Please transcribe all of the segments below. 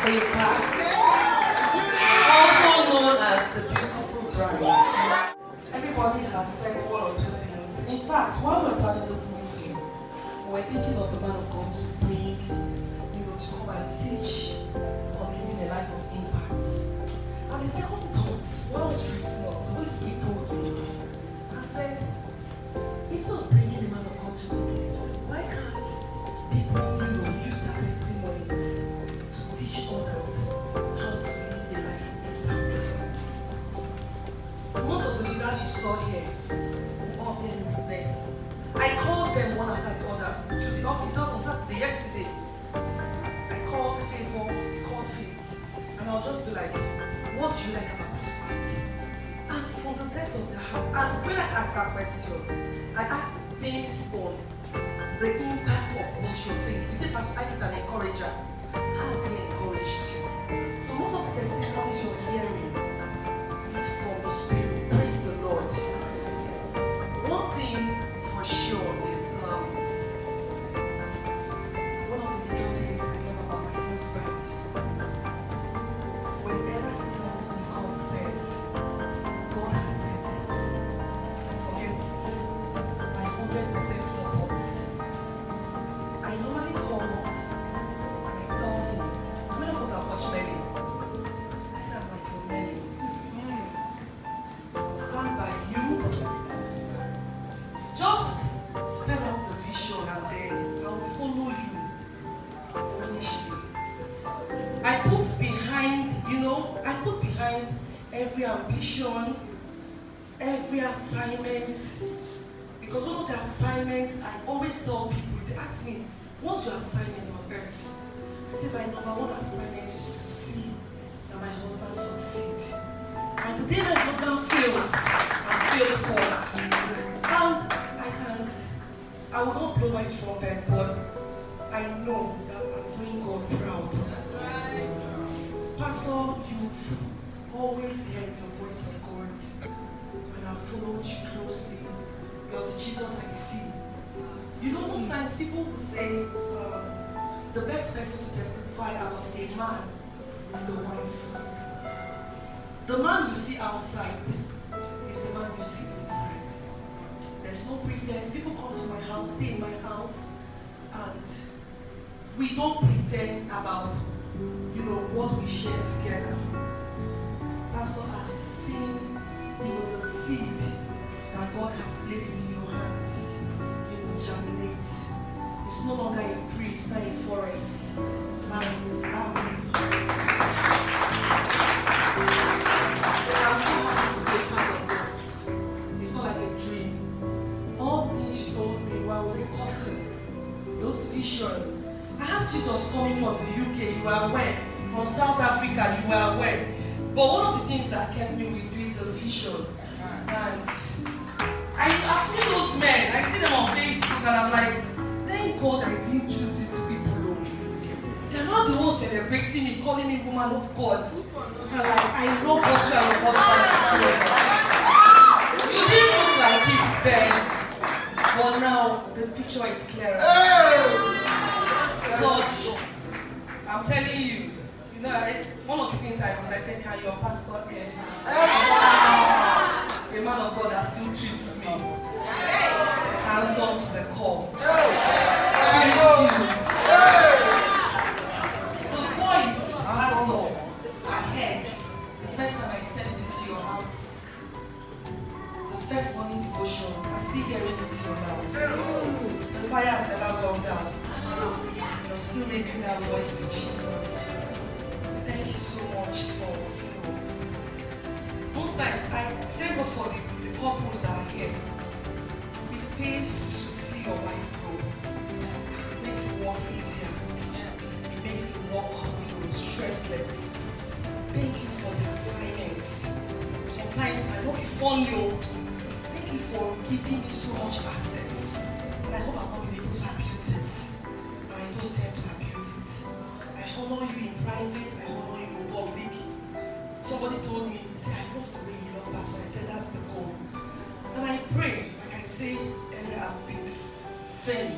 Oyeka, also known as the beautiful bride. Everybody has said one or two things. In fact, while we're planning this meeting, we're thinking of the man of God to bring, to come and teach on living a life of impact. And the second thought, when I was dressing up, the Holy Spirit told me, I said, he's not bringing the man of God to do this. Why can't people, use their testimonies to teach others how to live a life of impact? Most of the leaders you saw here will all be in witness. I called them one after the other to the office. That was on Saturday, yesterday. I called Favor, called Faith, and I'll just be like, what do you like about this work? And from the depth of their heart, and when I asked that question, I asked based on the impact of what you're saying. You say Pastor Iyke is an encourager. How has he encouraged you? So most of the testimonies you're hearing is from the Spirit. Praise the Lord. One thing for sure is one of the major things I know about my husband. Whenever he tells me God says, God has said this, forget it. My 100% support. I normally call and I tell him, how many of us have watched Melly? I said, I'm like your Melly. Stand by you. Just spell out the vision and then I'll follow you. I put behind every ambition, every assignment, because one of the assignments I always tell people, if they ask me, what's your assignment on earth? I say my number one assignment is to see that my husband succeeds. And the day my husband fails, I failed God. And I will not blow my trumpet, but I know that I'm doing God proud. Pastor, you've always heard the voice of God, and I've followed you closely. You're the Jesus I see. Most times people will say the best person to testify about a man is the wife. The man you see outside is the man you see inside. There's no pretense. People come to my house, stay in my house, and we don't pretend about what we share together. Pastor, I've seen the seed that God has placed in your hands germinate. It's no longer a tree, it's not a forest. And I'm so happy to be a part of this. It's not like a dream. All the things you told me while we were cutting, those visions. I asked you, it was coming from the UK, you were aware. From South Africa, you were aware. But one of the things that kept me with you is the vision. And I've seen those men, I see them on Facebook, and I'm like, thank God I didn't choose these people. They're not the ones celebrating me, calling me woman of God. And like, I love what you and your husband is doing. You didn't look like it then, but now the picture is clearer. Such, I'm telling you, one of the things I said, can your pastor ever? A man of God that still treats me. Hands on to the call. Spirit-filled. The voice, pastor, I heard the first time I stepped into your house. The first morning devotion, I'm still hearing it till now. The fire has never gone down. You're still raising that voice to Jesus. Thank you so much for, most times I thank God for the couples that are here. It pays to see your wife grow. It makes the work easier. It makes the work stressless. Thank you for the assignments. Sometimes I know it's fun, thank you for giving me so much access. And I hope I'm not able to abuse it. But I don't intend to abuse it. I honor you in private, I honor you in public. Somebody told me, say, I love the way you love Pastor. I said, that's the goal. And I pray, like I say, and I've been saying,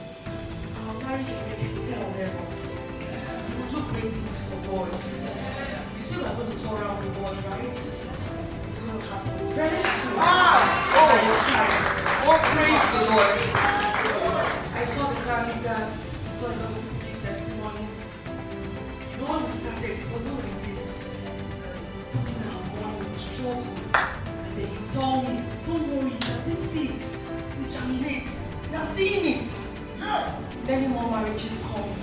our marriage will make hell on us. You will do great things for God. are going to tour around the world, right? It's going to happen very soon. Oh, praise the Lord. I saw the car leaders, saw them give testimonies. You know, when we started, it was not like this. Putting our money, struggle. And then you told me, don't worry, this seeds, we germinate. We are seeing it. Many more marriages coming.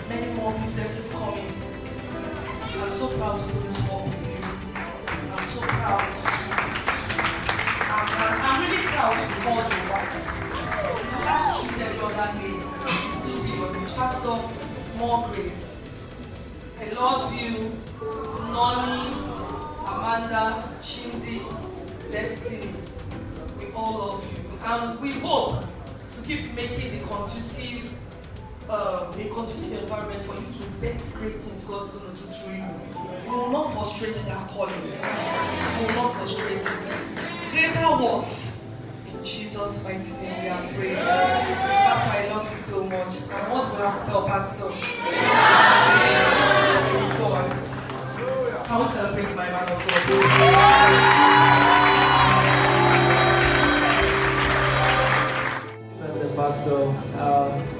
Many more businesses coming. I'm so proud to do this work with you. I'm so proud. I'm really proud to be called your wife. If you have to choose any other name, it's still be your name. Pastor, more grace. I love you, Noni, Amanda, Chindi, Destiny. We all love you. And we hope to keep making a conducive environment for you to bet great things God's going to do through you. We will not frustrate that calling. We will not frustrate it. Greater works. In Jesus' mighty name we are praying. Pastor, I love you so much. And what do I have to tell Pastor? Praise God. Can we celebrate my man of God? Pastor,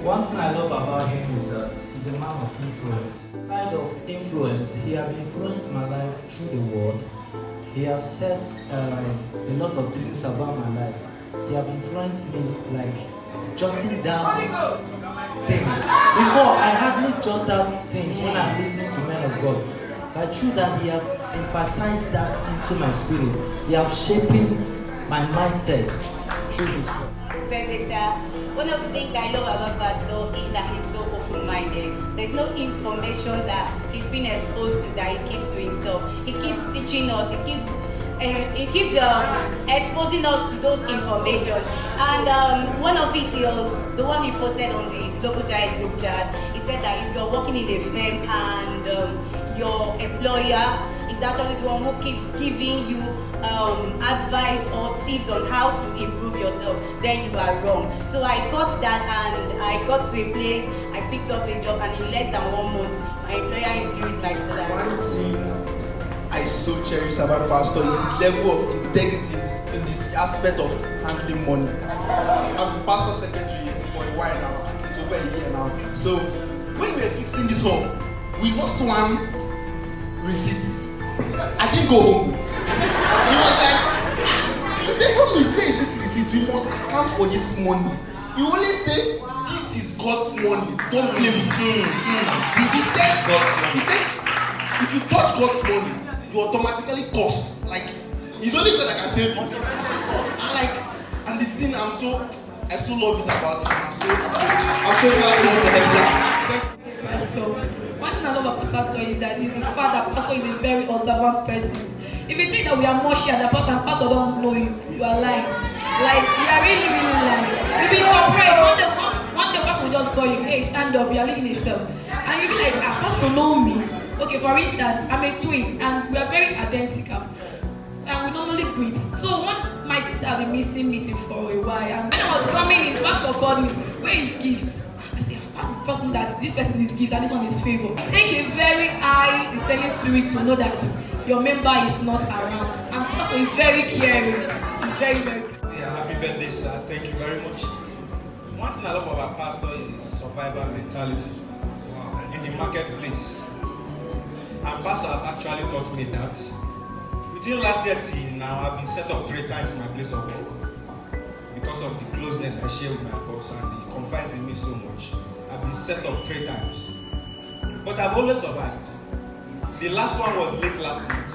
one thing I love about him is that he's a man of influence. Side of influence, he has influenced my life through the word. He has said a lot of things about my life. He has influenced me, like jotting down things. Before, I hardly jot down things when I'm listening to men of God. But through that, he has emphasized that into my spirit. He has shaping my mindset through his word. One of the things I love about Pastor is that he's so open-minded. There's no information that he's been exposed to that he keeps to himself. He keeps teaching us. He keeps exposing us to those information. And one of it was the one he posted on the Global Giant group chat. He said that if you're working in a firm and your employer is actually the one who keeps giving you advice or tips on how to improve yourself, then you are wrong. So I got that and I got to a place, I picked up a job, and in less than 1 month, my employer increased my salary. One thing I so cherish about Pastor is his level of integrity in this aspect of handling money. I'm Pastor Secretary for a while now, it's over a year now. So when we were fixing this home, we lost one receipt. I didn't go home. He was like, he said, "Where is this receipt? We must account for this money." You only say, "This is God's money. Don't play with him." He said, "If you touch God's money, you automatically cost." Like, it's only God that can save you. And the thing I so love it about him. I'm so glad he was the Pastor. One thing I love about the pastor is that he's a father. Pastor is a very observant person. If you think that we are more shy than pastor don't know you, you are lying. Like, you are really, really lying. You'll be surprised. One day pastor will just call you, "Hey, stand up, you are living yourself." And you'll be like, "Pastor know me." Okay, for instance, I'm a twin and we are very identical. And we normally greet. So my sister had been missing meeting for a while. And when I was coming in, pastor called me, "Where is gift?" I said, "Person that this person is gift and this one is favor." Take a very high discerning spirit to know that your member is not around. And pastor is very caring. He's very, very caring. Yeah, happy birthday, sir. Thank you very much. One thing I love about pastor is his survival mentality in the marketplace. And pastor have actually taught me that. Within last year till now, I've been set up 3 times in my place of work because of the closeness I share with my boss, and he confides in me so much. I've been set up 3 times, but I've always survived. The last one was late last month.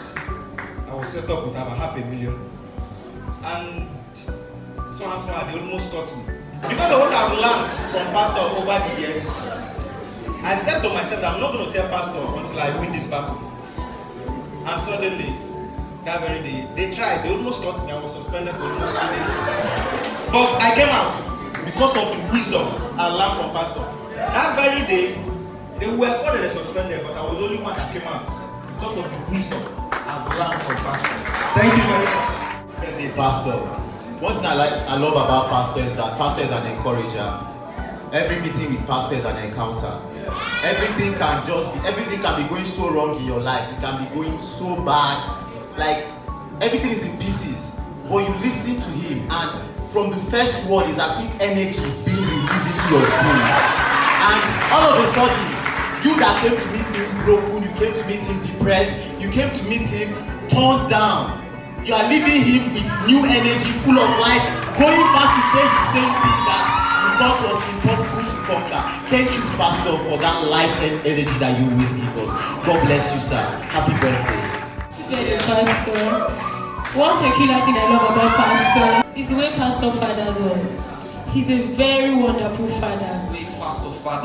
I was set up with about $500,000, and so and so they almost got me. Because of what I've learned from pastor over the years, I said to myself that I'm not going to tell pastor until I win this battle. And suddenly, that very day, they tried. They almost got me. I was suspended for almost 2 days. But I came out because of the wisdom I learned from pastor. That very day, they were thought they were suspended, but I was the only one that came out because of the wisdom I've learned from pastor. Thank you very much. The pastor. One thing I love about pastor is that pastor is an encourager. Every meeting with pastor is an encounter. everything can be going so wrong in your life. It can be going so bad, like everything is in pieces. But you listen to him, and from the first word, it's as if energy is being released into your spirit. And all of a sudden, you that came to meet him broken, you came to meet him depressed, you came to meet him turned down. You are leaving him with new energy, full of life, going back to face the same thing that you thought was impossible to conquer. Thank you, Pastor, for that life and energy that you always give us. God bless you, sir. Happy birthday. Pastor. One peculiar thing I love about Pastor is the way Pastor fathers us. He's a very wonderful father.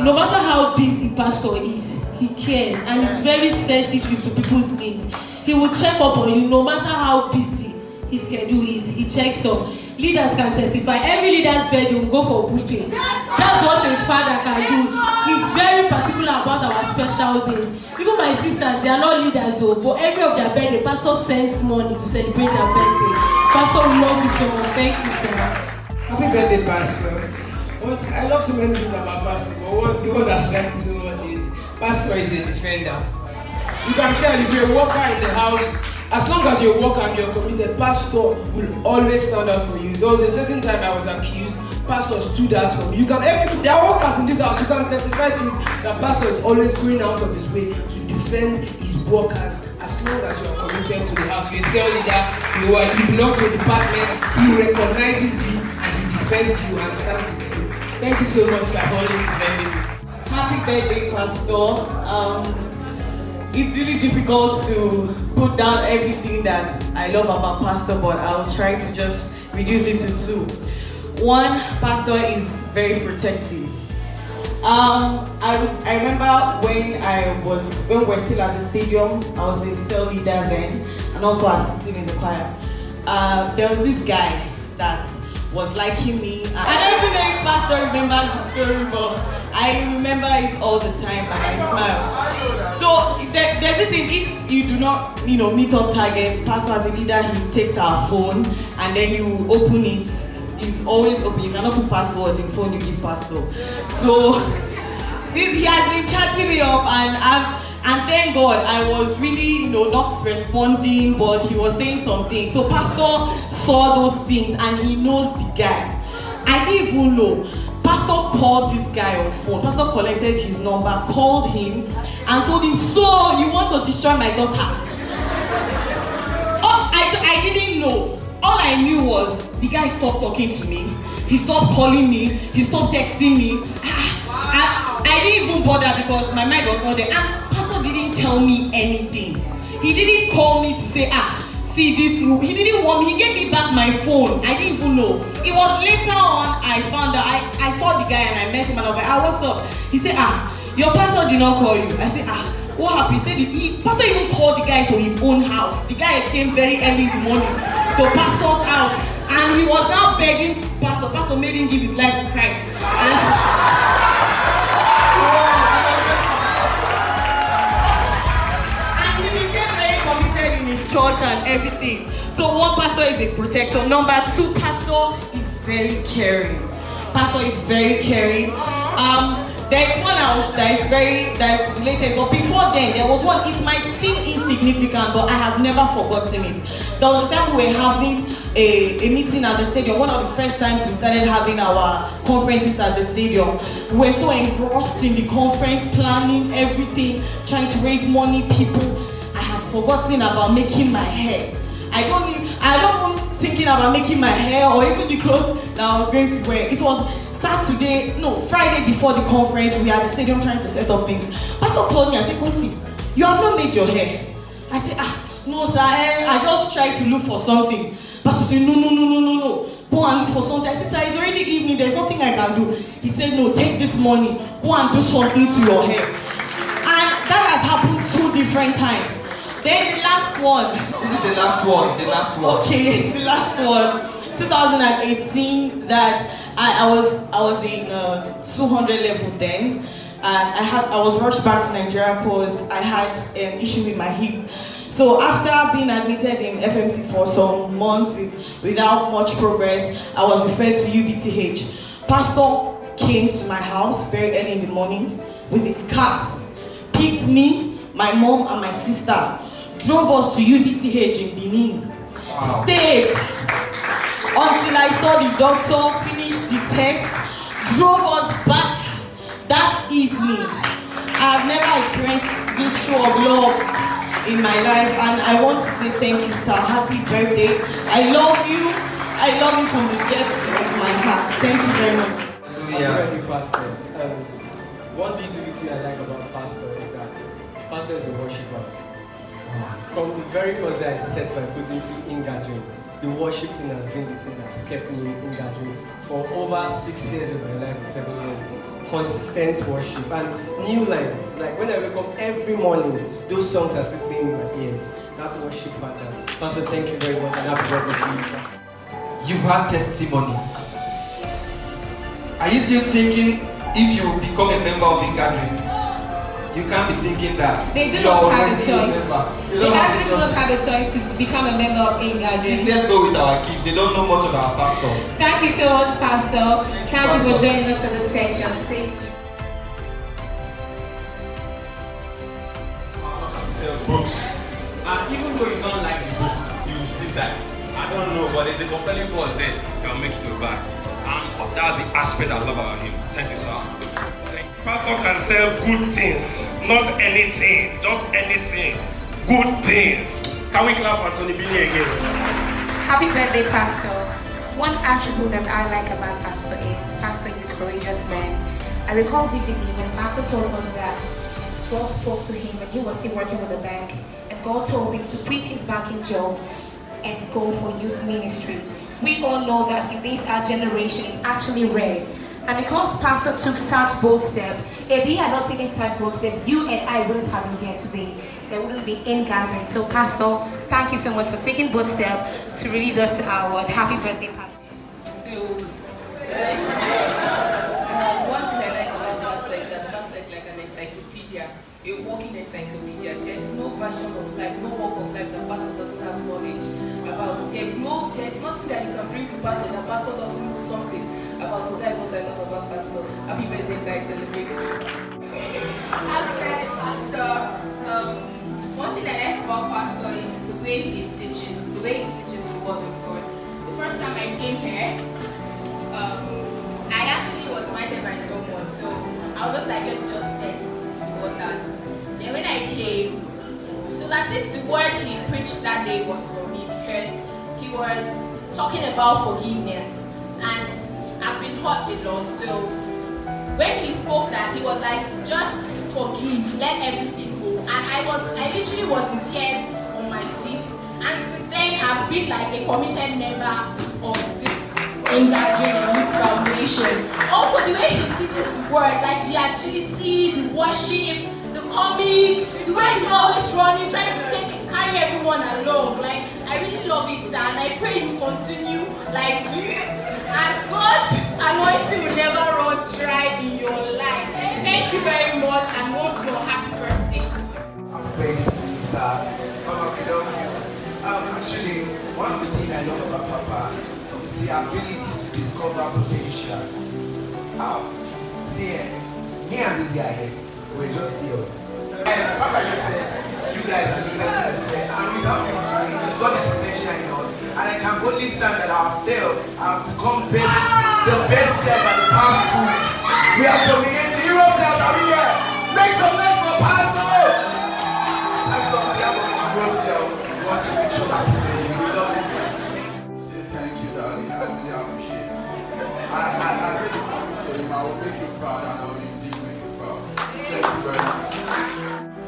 No matter how busy Pastor is, he cares and is very sensitive to people's needs. He will check up on you no matter how busy his schedule is. He checks up. Leaders can testify. Every leader's birthday will go for buffet. That's what a father can do. He's very particular about our special days. Even my sisters, they are not leaders, but every of their birthday, Pastor sends money to celebrate their birthday. Pastor, we love you so much. Thank you, sir. Happy birthday, Pastor. I love so many things about Pastor, but the one that strikes me so much is Pastor is a defender. You can tell if you're a worker in the house, as long as you're a worker and you're committed, Pastor will always stand out for you. There was a certain time I was accused, Pastor stood out for me. There are workers in this house, you can testify to it, that Pastor is always going out of his way to defend his workers. As long as you are committed to the house, you're a cell leader, you belong to a department, he recognizes you and he defends you and stands with you. Thank you so much, sir, for always defending me. Happy birthday, Pastor. It's really difficult to put down everything that I love about Pastor, but I'll try to just reduce it to two. One, Pastor is very protective. I remember when we're still at the stadium, I was a cell leader then, and also assisting in the choir. There was this guy that was liking me. I don't even know if Pastor remembers the story, but I remember it all the time and I smile. So there's this thing, if you do not, meet up targets, Pastor as a leader, he takes our phone and then you open it. It's always open. You cannot put password in phone you give Pastor. So he has been chatting me up and thank God I was really not responding, but he was saying something. So Pastor saw those things and he knows the guy. I didn't even know. Pastor called this guy on phone. Pastor collected his number, called him and told him, so you want to destroy my daughter? Oh, I didn't know. All I knew was the guy stopped talking to me. He stopped calling me. He stopped texting me. I didn't even bother because my mind was not there. And Pastor didn't tell me anything. He didn't call me to say, see this. He didn't want me. He gave me back my phone. I didn't even know. It was later on I found out. I saw the guy and I met him and I was like, what's up? He said, your pastor did not call you. I said, what happened? He said, pastor even called the guy to his own house. The guy came very early in the morning to pastor's house. And he was now begging Pastor. Pastor made him give his life to Christ. And he became very committed in his church and everything. So one, pastor is a protector. Number two, pastor is very caring. Pastor is very caring. There's one house that's related, but before then there was one. It might seem insignificant, but I have never forgotten it. There was a time we were having a meeting at the stadium. One of the first times we started having our conferences at the stadium. We were so engrossed in the conference, planning everything, trying to raise money, people. I had forgotten about making my hair. I don't even thinking about making my hair or even the clothes that I was going to wear. It was Friday before the conference. We were at the stadium trying to set up things. Pastor called me and said, Kosi, you have not made your hair. I said, no sir, I just tried to look for something. Pastor said, no. Go and look for something. I said, sir, it's already evening, there's nothing I can do. He said, no, take this money, go and do something to your hair. And that has happened 2 different times. Then the last one. This is the last one. Okay, the last one. 2018, that I was in 200 level then, and I was rushed back to Nigeria because I had an issue with my hip. So after being admitted in FMC for some months without much progress, I was referred to UBTH. Pastor came to my house very early in the morning, with his car, picked me, my mom, and my sister, drove us to UBTH in Benin, stayed until I saw the doctor, finished the test, drove us back that evening. I have never experienced this show of love in my life, and I want to say thank you, sir. Happy birthday. I love you. I love you from the depths of my heart. Thank you very much. Hallelujah. Pastor. One beautiful thing I like about Pastor is that Pastor is a worshiper. From the very first day I set my foot into in-gathering, the worship thing has been the thing that has kept me in gathering for over 6 years of my life, 7 years. Consistent worship and new lines. Like when I wake up every morning, those songs are still playing in my ears. That worship pattern. Pastor, thank you very much and happy birthday to you, sir. You've had testimonies. Are you still thinking if you become a member of Ingathering? You can't be thinking that. They do you not are have a already choice. member. They actually do not have a choice to become a member of Ingathering. Let's go with our gift. They don't know much about Pastor. Thank you so much, Pastor. Thank you for joining us for this session. Stay tuned. Books. And even though you don't like the book, you will still die. I don't know, but there's a compelling force there that will make you to buy. And that's the aspect I love about him. Thank you, sir. Pastor can sell good things, not anything, just anything. Good things. Can we clap for Tony Billy again? Happy birthday, Pastor. One attribute that I like about Pastor is a courageous man. I recall vividly when Pastor told us that God spoke to him when he was still working with the bank, and God told him to quit his banking job and go for youth ministry. We all know that in this our generation is actually rare. And because Pastor took such bold step, if he had not taken such bold step, you and I wouldn't have been here today. There wouldn't be in-gathering. So Pastor, thank you so much for taking bold step to release us to our word. Happy birthday, Pastor. One thing I like about Pastor is that Pastor is like an encyclopedia, a walking encyclopedia. There is no version of life, no walk of life that Pastor doesn't have knowledge about. There is nothing that you can bring to Pastor that Pastor doesn't know something about. So that's what I love about Pastor. Happy birthday, sir. I celebrate you. Happy birthday, Pastor. One thing I like about Pastor is the way he teaches the word of God. The first time I came here, I actually was minded by someone, so I was just like, let me just test the waters. Then when I came, it was as if the word he preached that day was for me, because he was talking about forgiveness, and I've been hurt a lot. So when he spoke that, he was like, just forgive, let everything go. And I literally was in tears on my seat. And since then, I've been like a committed member of this Ingathering Youth Foundation. Also, the way he teaches the word, like the agility, the worship, the comic, the way he's always running, trying to carry everyone along. Like, I really love it, sir, and I pray you continue like this. And God's anointing will never run dry in your life. Thank you very much, and once more, happy birthday to you. I'm praying to you, sir. Mama, we love you. Actually, one of the things I love about Papa is the ability to discover potential. See, me and this guy here, we're just here. And Papa just said, you guys are doing this, and we love you. We saw the potential in us. And I can boldly stand that ourselves has become the best self in the past 2 weeks. We are dominating Europe now, are we here? Make some noise for Pastor! Pastor, we have a yourself. We want to make sure that we love this guy. Thank you, darling. I really appreciate it. I think for him, I will make you proud, and I will indeed make you proud. Thank you very much.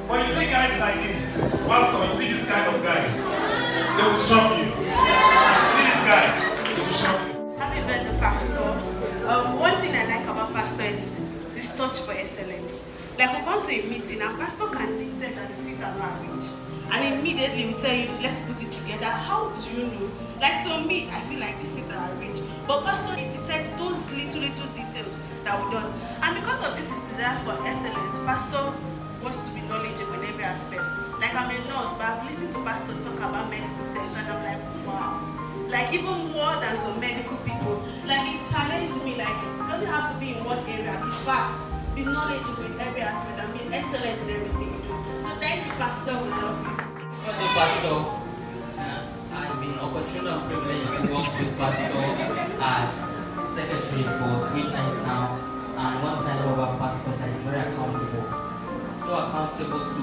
When you see guys like this, Pastor, you see this kind of guys, they will shock you. See this guy, they will shock you. Happy birthday, Pastor. One thing I like about Pastor is this touch for excellence. Like, we come to a meeting and Pastor can detect that the seats are not arranged. And immediately we tell you, let's put it together. How do you know? Like, to me, I feel like the seats are arranged. But Pastor, he detects those little details that we don't. And because of this, his desire for excellence, Pastor wants to be knowledgeable in every aspect. Like, I'm a nurse, but I've listened to Pastor talk about medical tests, and I'm like, wow. Like, even more than some medical people. Like, it challenged me, like, it doesn't have to be in one area, be vast. be knowledgeable in every aspect, and be excellent in everything you do. So thank you, Pastor. We love you. Good day, Pastor. I've been opportunity and privileged to work with Pastor as secretary for 3 times now. And one thing about Pastor that is very accountable. So accountable to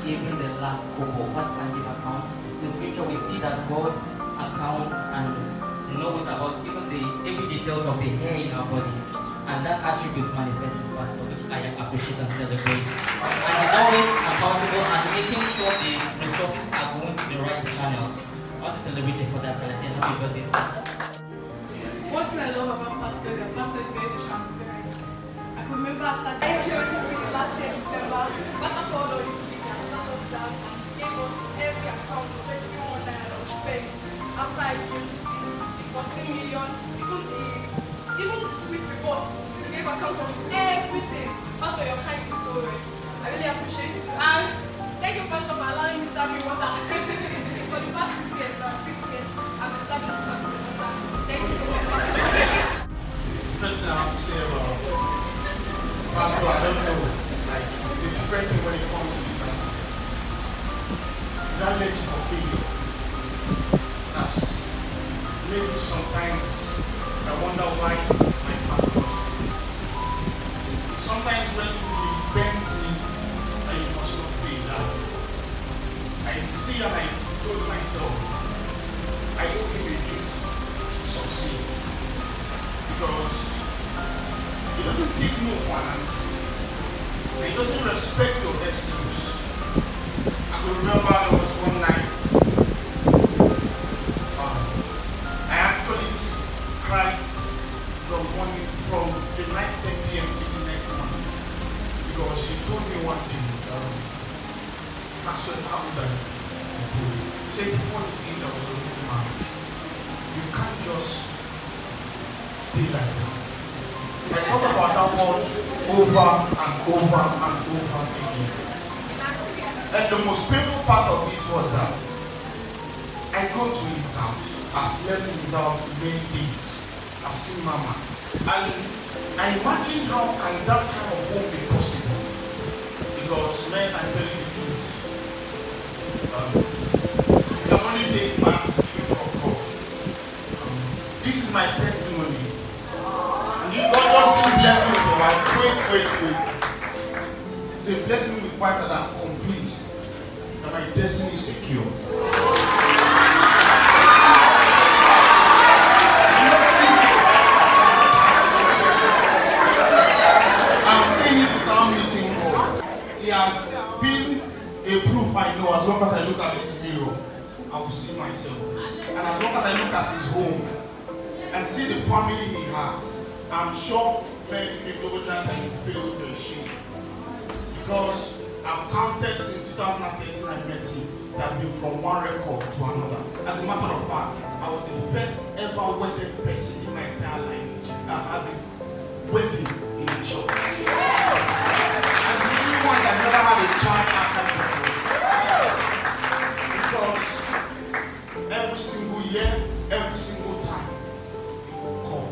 even the last couple. Pastor can give account. The scripture we see that God accounts and knows about even the every details of the hair in our bodies. And that attributes manifest in Pastor, which I appreciate and celebrate. And he's always accountable and making sure the resources are going to the right channels. I want to celebrate it for that, and I say happy birthday, sir. One thing I love about Pastor is that Pastor is very transparent. I can remember after the IQOC last year, December, Pastor called all his leaders, sat us down, and gave us every account of everyone that I was spent after IQOC, the 14 million, even the sweet report. He gave account of everything. Pastor, your kind is so rare. I really appreciate you. And thank you, Pastor, for allowing me to serve you water. For the past 6 years, I've been serving the Pastor water. Thank you so much, Pastor. First thing I have to say about Pastor, I don't know, like, it's a different thing when it comes to these aspects. Is that lecture for failure? That's maybe sometimes I wonder why my path was. Sometimes when you bend me and you must not fail that, I see and I told myself, I owe him a duty to succeed. Because he doesn't take no for an answer. And he doesn't respect your excuse. I can remember there was one night, I actually cried from the night 10 p.m. till the next morning. Because she told me one thing, Pastor, how would I do? He said before this age I was already married. You can't just stay like that. I thought about that word over and over and over again. And the most painful part of it was that I go to his house, I've slept in his house many days, I've seen Mama. And I imagine how can that kind of home be possible? Because men, I tell you the truth. You can only take man giving from God. This is my testimony. And if God just didn't bless me with a wife, wait. Say, bless me with wife that I'm convinced that my destiny is secure. I'm saying it without missing words. He has been a proof I know. As long as I look at this mirror, I will see myself. And as long as I look at his home and see the family he has, I'm sure many people will try to feel the shame. Because I've counted since 2013 I met him. It has been from one record to another. As a matter of fact, I was the first ever wedded person in my entire life that has a wedding in a church. And the only one that never had a child outside the church. Because every single year, every single time, he will come.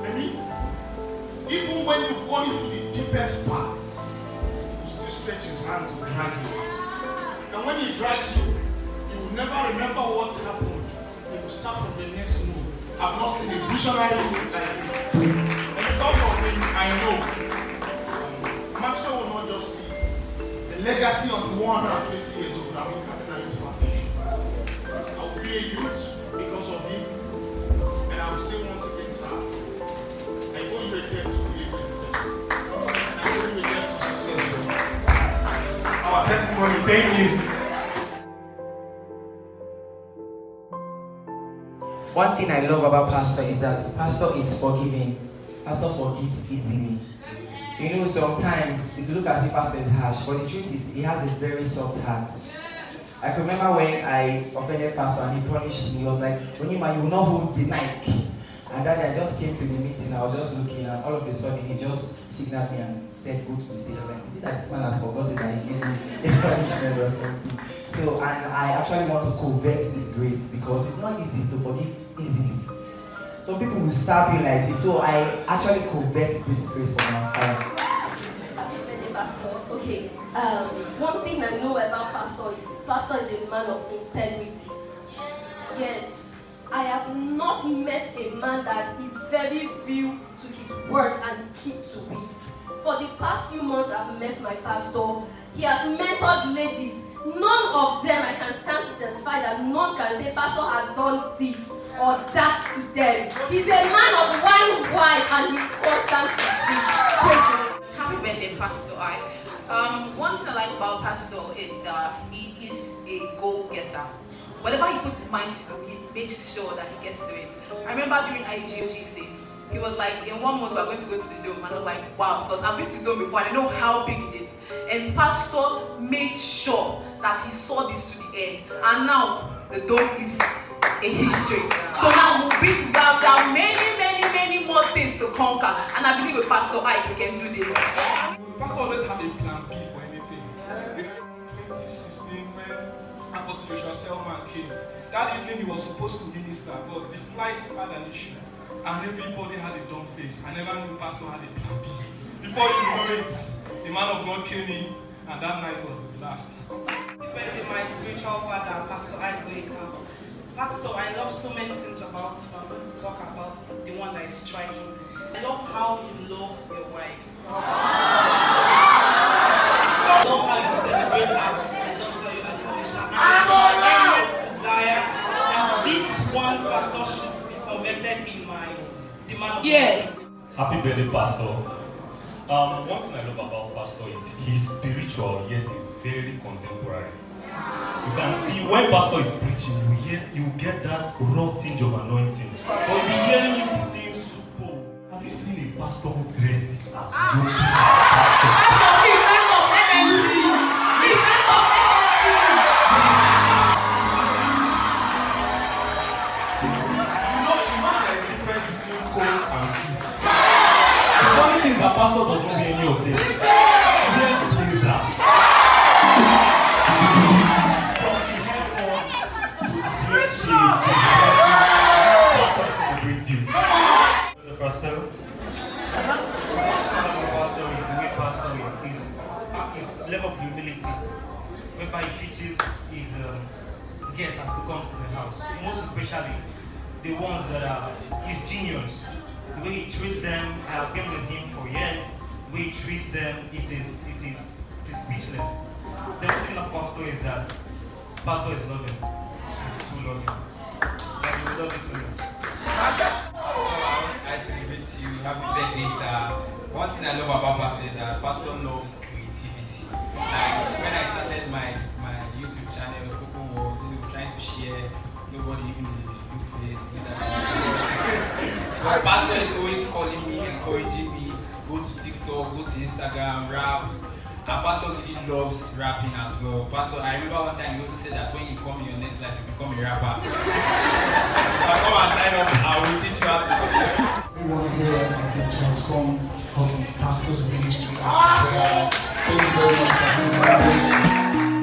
I mean, even when you go into the deepest part, he will still stretch his hand to drag you out. And when he drags you, you will never remember what happened. He will start from the next move. I've not seen a visionary like him. And because of him, I know Maxwell will not just leave. The legacy until 120 years old, I will carry that youth foundation. I will be a youth because of him. And I will say once again, sir, I owe you a debt to be a great person. I owe you a debt to success. Our testimony, thank you. One thing I love about Pastor is that Pastor is forgiving. Pastor forgives easily. You know, sometimes it looks as if Pastor is harsh, but the truth is he has a very soft heart. I can remember when I offended Pastor and he punished me. He was like, Onyema, you will not hold the mic. And that day I just came to the meeting, I was just looking, and all of a sudden he just signaled me and said, go to the stage. I'm like, is it that this man has forgotten that he gave me a punishment or something? So, and I actually want to covet this grace because it's not easy to forgive easily. Some people will stab you like this, so I actually covet this grace for my father. Okay. One thing I know about Pastor is a man of integrity. Yes, I have not met a man that is very real to his words and keep to it. For the past few months I've met my pastor. He has mentored ladies. None of them I can stand to testify that none can say pastor has done this or that to them. He's a man of one wife and he's constant to it. Happy birthday, Pastor Ike. One thing I like about Pastor is that he is a go-getter. Whatever he puts his mind to do, he makes sure that he gets to it. I remember during IGOGC, he was like, in 1 month we're going to go to the dome, and I was like, wow, because I've been to the dome before and I know how big it is. And Pastor made sure that he saw this to the end, and now the dome is a history. So now we have many more things to conquer, and I believe with Pastor Ike we can do this. Pastor always had a plan B for anything. In 2016, when Apostle Joshua Selman came, that evening he was supposed to minister, but the flight had an issue, and everybody had a dumb face. I never knew Pastor had a plan B. Before you know it, the man of God came in, and that night was the last. My spiritual father, Pastor Iyke Oyeka. Pastor, I love so many things about you. I'm going to talk about the one that is striking. I love how you love your wife. I love how you celebrate her. I love how you acknowledge her. And it's my earnest desire that this one factor should be converted in my demand. Yes. Happy birthday, Pastor. One thing I love about Pastor is he's spiritual, yet he's very contemporary. You can see when Pastor is preaching, you get that raw tinge of anointing. But you'll be hearing you putting super. Have you seen a pastor who dresses as young as Pastor? The funny thing is that Pastor does not do any of them. He wears blazers. From the haircut to the clean shave, Pastor celebrates you. The pastor? Pastor is the way Pastor is his level of humility, whereby he teaches his guests that will come to the house, most especially the ones that are his juniors. The way he treats them, I have been with him for years. The way he treats them, it is speechless. The other thing about Pastor is that Pastor is loving. He's too loving. Like, we love you so much. I celebrate you. Happy birthday, sir. One thing I love about Pastor is that Pastor loves creativity. Like when I started my YouTube channel, Spoken Words, trying to share, nobody even knew face. My pastor is always calling me, encouraging me, go to TikTok, go to Instagram, rap. And Pastor really loves rapping as well. Pastor, I remember one time he also said that when you come in your next life, you become a rapper. If I come and sign up, I will teach you how to do it. Everyone here has been transformed from Pastor's ministry and prayer. Thank you very much, Pastor. God bless you.